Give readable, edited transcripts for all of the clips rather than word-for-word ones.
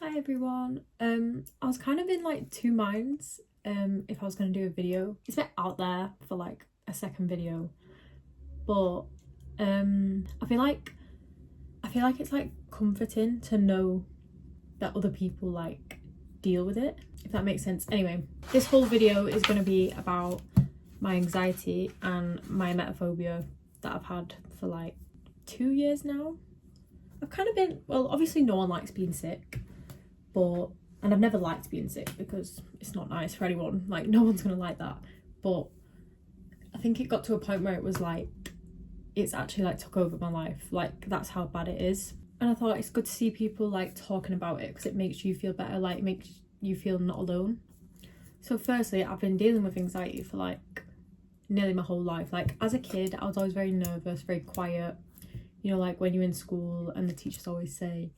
Hi everyone. I was kind of in like two minds if I was going to do a video. It's a bit out there for like a second video, but I feel like it's like comforting to know that other people like deal with it, if that makes sense. Anyway, this whole video is going to be about my anxiety and my emetophobia that I've had for like 2 years now. I've kind of been, well, obviously no one likes being sick, and I've never liked being sick because it's not nice for anyone, like no one's gonna like that, but I think it got to a point where it was like, it's actually like took over my life, like that's how bad it is. And I thought it's good to see people like talking about it because it makes you feel better, like it makes you feel not alone. So firstly, I've been dealing with anxiety for like nearly my whole life. Like as a kid, I was always very nervous, very quiet, you know, like when you're in school and the teachers always say,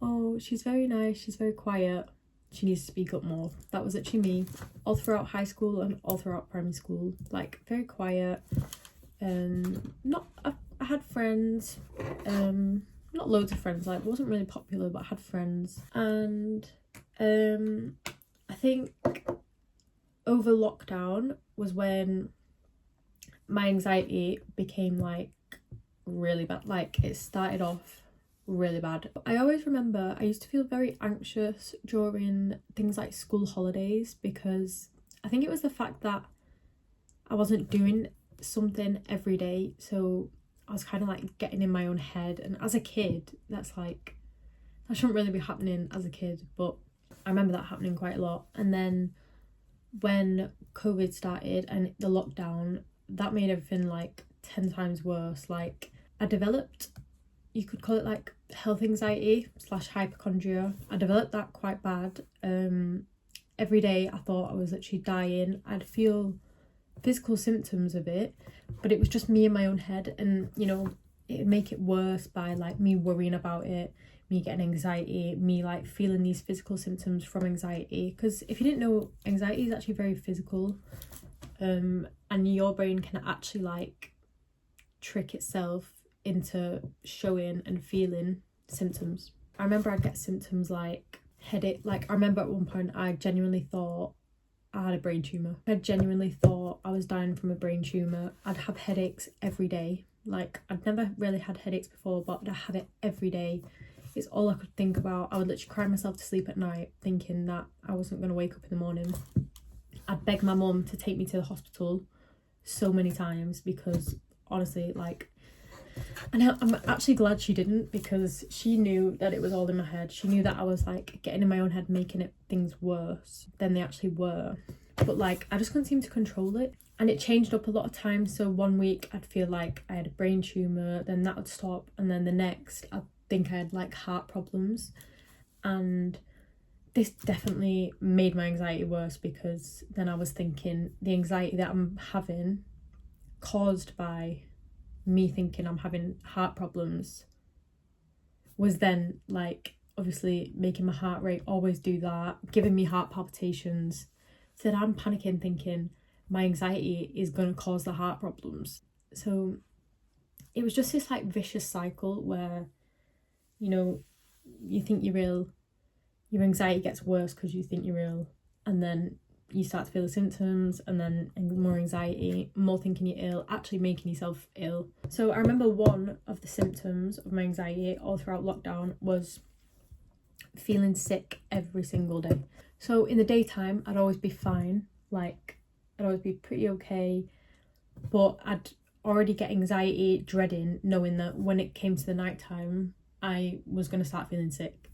oh, she's very nice, she's very quiet, she needs to speak up more. That was actually me all throughout high school and all throughout primary school, like very quiet. I had friends, not loads of friends, like wasn't really popular, but I had friends. And I think over lockdown was when my anxiety became like really bad. Like it started off really bad. I always remember I used to feel very anxious during things like school holidays because I think it was the fact that I wasn't doing something every day, so I was kind of like getting in my own head. And as a kid, that shouldn't really be happening as a kid, but I remember that happening quite a lot. And then when COVID started and the lockdown, that made everything like 10 times worse. Like I developed, you could call it like health anxiety / hypochondria. I developed that quite bad. Every day I thought I was actually dying. I'd feel physical symptoms of it, but it was just me in my own head, and you know, it'd make it worse by like me worrying about it, me getting anxiety, me like feeling these physical symptoms from anxiety. Because if you didn't know, anxiety is actually very physical, and your brain can actually like trick itself into showing and feeling symptoms. I remember I'd get symptoms like headache. Like I remember at one point I genuinely thought I had a brain tumour. I genuinely thought I was dying from a brain tumour. I'd have headaches every day. Like I'd never really had headaches before, but I'd have it every day. It's all I could think about. I would literally cry myself to sleep at night thinking that I wasn't going to wake up in the morning. I'd beg my mum to take me to the hospital so many times because honestly, like, and I'm actually glad she didn't, because she knew that it was all in my head. She knew that I was like getting in my own head, making things worse than they actually were. But like I just couldn't seem to control it, and it changed up a lot of times. So one week I'd feel like I had a brain tumour, then that would stop, and then the next I'd think I had like heart problems. And this definitely made my anxiety worse, because then I was thinking the anxiety that I'm having caused by me thinking I'm having heart problems was then like obviously making my heart rate always do that, giving me heart palpitations. So then I'm panicking thinking my anxiety is going to cause the heart problems. So it was just this like vicious cycle where, you know, you think you're ill, your anxiety gets worse because you think you're ill, and then you start to feel the symptoms, and then more anxiety, more thinking you're ill, actually making yourself ill. So I remember one of the symptoms of my anxiety all throughout lockdown was feeling sick every single day. So in the daytime, I'd always be fine, like I'd always be pretty okay, but I'd already get anxiety, dreading, knowing that when it came to the nighttime, I was going to start feeling sick.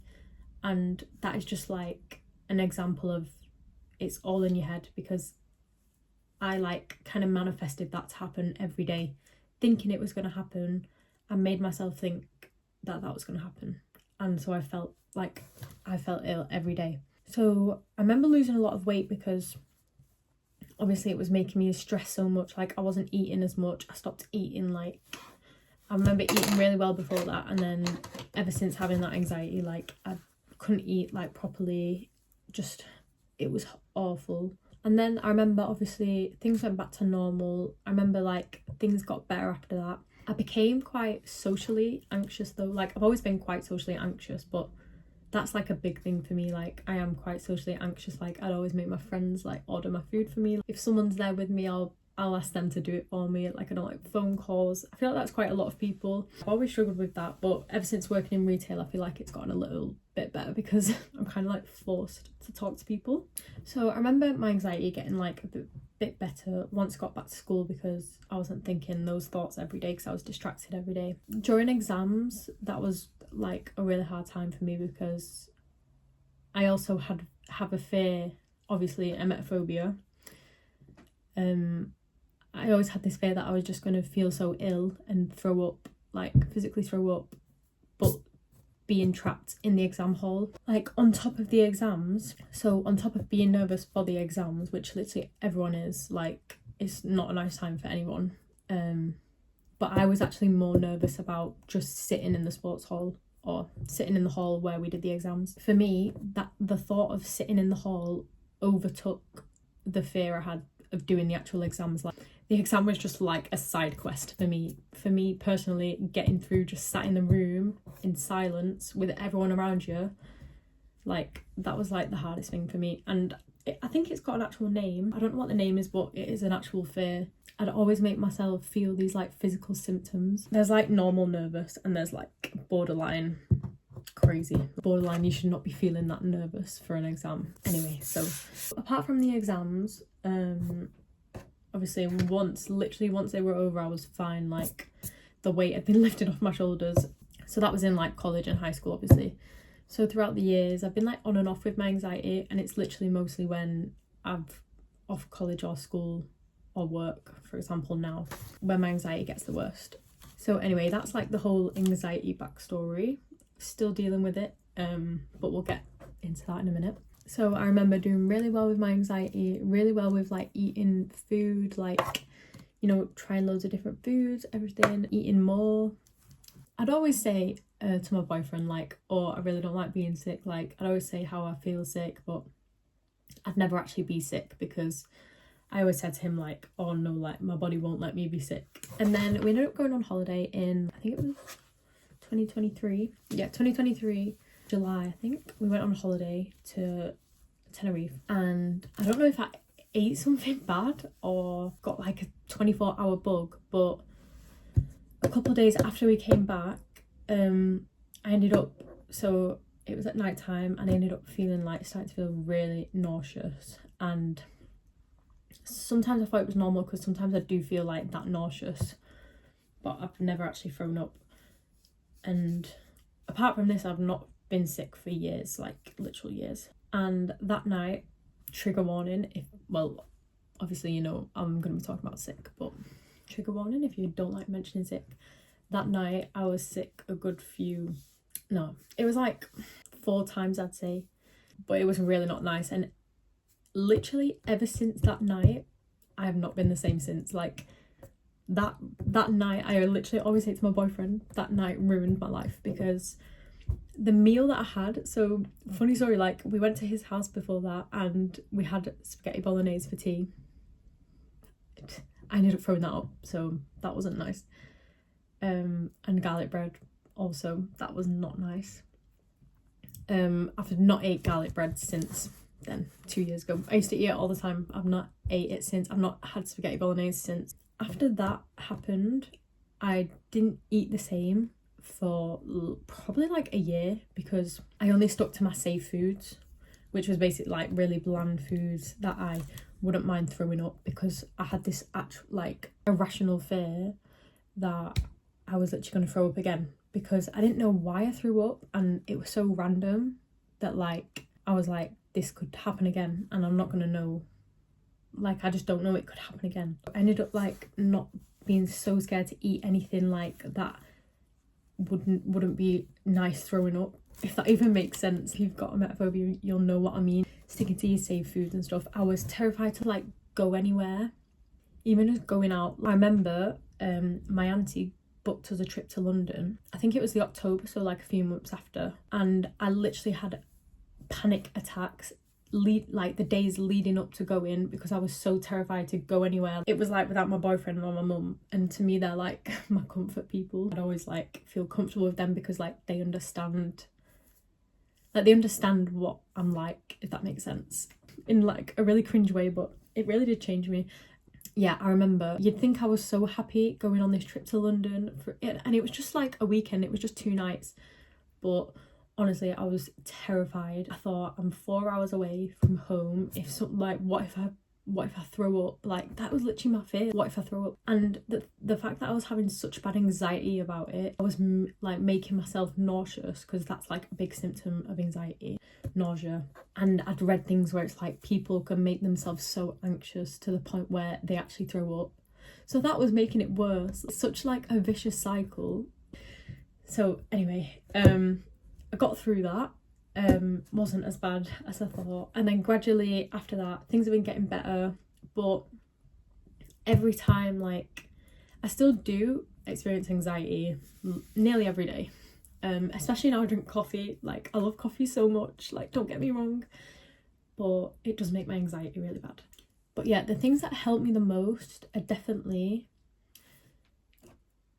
And that is just like an example of it's all in your head, because I like kind of manifested that to happen every day, thinking it was going to happen. I made myself think that was going to happen, and so I felt ill every day. So I remember losing a lot of weight because obviously it was making me stress so much. Like I wasn't eating as much. I stopped eating. Like I remember eating really well before that, and then ever since having that anxiety, like I couldn't eat like properly. Just it was awful. And then I remember obviously things went back to normal. I remember like things got better after that. I became quite socially anxious though. Like I've always been quite socially anxious, but that's like a big thing for me. Like I am quite socially anxious. Like I'd always make my friends like order my food for me. If someone's there with me, I'll ask them to do it for me. Like I don't like phone calls. I feel like that's quite a lot of people. I've always struggled with that, but ever since working in retail I feel like it's gotten a little bit better because I'm kind of like forced to talk to people. So I remember my anxiety getting like a bit better once I got back to school because I wasn't thinking those thoughts every day because I was distracted every day. During exams, that was like a really hard time for me because I also have a fear, obviously emetephobia. I always had this fear that I was just going to feel so ill and throw up, like physically throw up, but being trapped in the exam hall. Like on top of the exams, so on top of being nervous for the exams, which literally everyone is, like it's not a nice time for anyone. But I was actually more nervous about just sitting in the sports hall or sitting in the hall where we did the exams. For me, that the thought of sitting in the hall overtook the fear I had of doing the actual exams. Like the exam was just like a side quest for me personally. Getting through, just sat in the room in silence with everyone around you, like that was like the hardest thing for me. And I think it's got an actual name. I don't know what the name is, but it is an actual fear. I'd always make myself feel these like physical symptoms. There's like normal nervous and there's like borderline crazy. Borderline, you should not be feeling that nervous for an exam. Anyway, so apart from the exams, obviously once they were over I was fine. Like the weight had been lifted off my shoulders. So that was in like college and high school, obviously. So throughout the years I've been like on and off with my anxiety, and it's literally mostly when I've off college or school or work, for example, now when my anxiety gets the worst. So anyway, that's like the whole anxiety backstory. Still dealing with it, but we'll get into that in a minute. So I remember doing really well with my anxiety, really well with like eating food, like, you know, trying loads of different foods, everything, eating more. I'd always say to my boyfriend like, oh, I really don't like being sick. Like I'd always say how I feel sick, but I'd never actually be sick because I always said to him like, oh no, like my body won't let me be sick. And then we ended up going on holiday in, I think it was 2023. Yeah, 2023, July, I think. We went on holiday to Tenerife, and I don't know if I ate something bad or got like a 24-hour bug, but a couple of days after we came back, I ended up, so it was at night time, and I ended up feeling like, starting to feel really nauseous. And sometimes I thought it was normal because sometimes I do feel like that nauseous, but I've never actually thrown up. And apart from this, I've not been sick for years, like literal years. And that night, trigger warning, if, well, obviously, you know, I'm going to be talking about sick, but trigger warning if you don't like mentioning sick. That night, I was sick a good few, no, it was like 4 times, I'd say, but it was really not nice. And literally ever since that night, I have not been the same since. Like that night, I literally always say to my boyfriend, that night ruined my life, because the meal that I had, so funny story, like we went to his house before that and we had spaghetti bolognese for tea. I ended up throwing that up, so that wasn't nice. And garlic bread also, that was not nice. I've not ate garlic bread since then, 2 years ago. I used to eat it all the time. I've not ate it since. I've not had spaghetti bolognese since. After that happened, I didn't eat the same for probably like a year, because I only stuck to my safe foods, which was basically like really bland foods that I wouldn't mind throwing up, because I had this actual like irrational fear that I was literally going to throw up again, because I didn't know why I threw up, and it was so random that like I was like, this could happen again and I'm not going to know, like I just don't know, it could happen again. I ended up like not being so scared to eat anything like that wouldn't be nice throwing up, if that even makes sense. If you've got emetephobia, you'll know what I mean. Sticking to your safe foods and stuff. I was terrified to like go anywhere, even just going out. I remember my auntie booked us a trip to London. I think it was the October, so like a few months after, and I literally had panic attacks like the days leading up to going, because I was so terrified to go anywhere. It was like without my boyfriend or my mum, and to me they're like my comfort people. I'd always like feel comfortable with them because like they understand Like they understand what I'm like, if that makes sense, in like a really cringe way, but it really did change me. Yeah, I remember you'd think I was so happy going on this trip to London for it, and it was just like a weekend, it was just 2 nights, but honestly I was terrified. I thought, I'm 4 hours away from home, if something like, what if I throw up? Like that was literally my fear. What if I throw up? And the fact that I was having such bad anxiety about it, I was like making myself nauseous, because that's like a big symptom of anxiety, nausea. And I'd read things where it's like people can make themselves so anxious to the point where they actually throw up. So that was making it worse. It's such like a vicious cycle. So anyway, I got through that. Wasn't as bad as I thought, and then gradually after that things have been getting better, but every time, like, I still do experience anxiety nearly every day, especially now I drink coffee. Like I love coffee so much, like don't get me wrong, but it does make my anxiety really bad. But yeah, the things that help me the most are definitely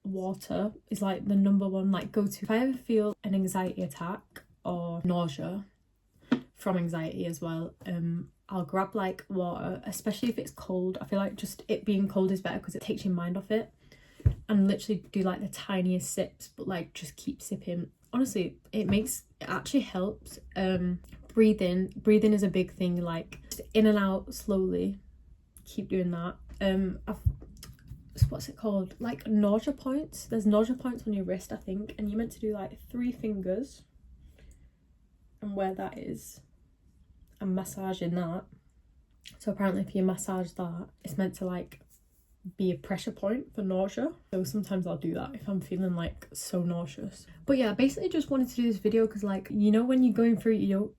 water is like the number one like go-to. If I ever feel an anxiety attack or nausea from anxiety as well, I'll grab like water, especially if it's cold. I feel like just it being cold is better because it takes your mind off it, and literally do like the tiniest sips, but like just keep sipping. Honestly, it actually helps. Breathing is a big thing, like just in and out slowly, keep doing that. What's it called, like nausea points? There's nausea points on your wrist, I think, and you're meant to do like 3 fingers and where that is and massaging that. So apparently if you massage that, it's meant to like be a pressure point for nausea. So sometimes I'll do that if I'm feeling like so nauseous. But yeah, basically just wanted to do this video because, like, you know, when you're going through it, you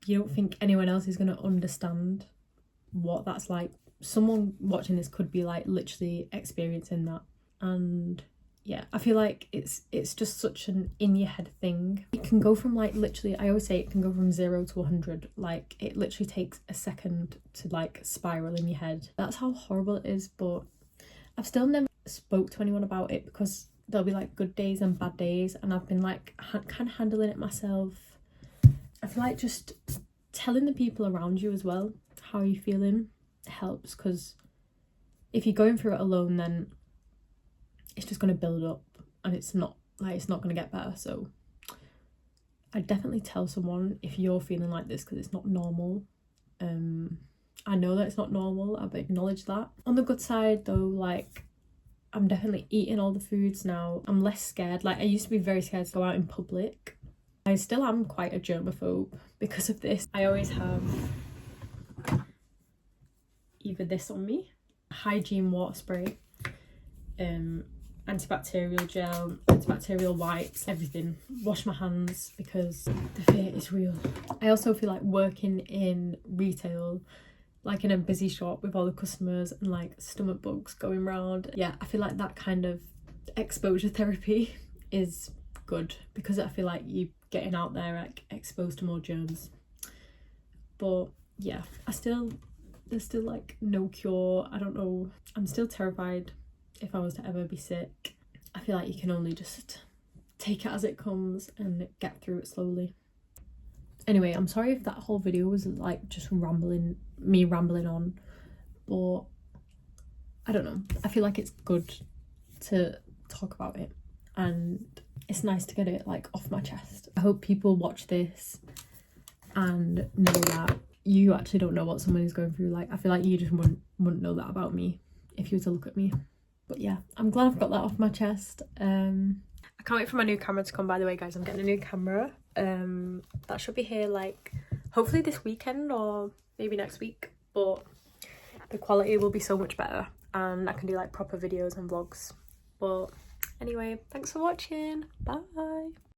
don't think anyone else is going to understand what that's like. Someone watching this could be like literally experiencing that, and yeah, I feel like it's just such an in your head thing. It can go from like, literally, I always say it can go from 0 to 100. Like it literally takes a second to like spiral in your head. That's how horrible it is. But I've still never spoke to anyone about it because there'll be like good days and bad days, and I've been like kind of handling it myself. I feel like just telling the people around you as well how you're feeling helps, because if you're going through it alone, then it's just going to build up and it's not going to get better. So I definitely tell someone if you're feeling like this, because it's not normal. I know that it's not normal, I've acknowledged that. On the good side though, like I'm definitely eating all the foods now. I'm less scared. Like I used to be very scared to go out in public. I still am quite a germaphobe because of this. I always have either this on me, hygiene water spray, antibacterial gel, antibacterial wipes, everything. Wash my hands because the fear is real. I also feel like working in retail, like in a busy shop with all the customers and like stomach bugs going round. Yeah, I feel like that kind of exposure therapy is good because I feel like you're getting out there like exposed to more germs. But yeah, there's still like no cure. I don't know. I'm still terrified if I was to ever be sick. I feel like you can only just take it as it comes and get through it slowly. Anyway, I'm sorry if that whole video was like just me rambling on, but I don't know. I feel like it's good to talk about it and it's nice to get it like off my chest. I hope people watch this and know that you actually don't know what someone is going through. Like I feel like you just wouldn't know that about me if you were to look at me. But yeah, I'm glad I've got that off my chest. I can't wait for my new camera to come, by the way, guys. I'm getting a new camera. That should be here like hopefully this weekend or maybe next week, but the quality will be so much better and I can do like proper videos and vlogs. But anyway, thanks for watching. Bye.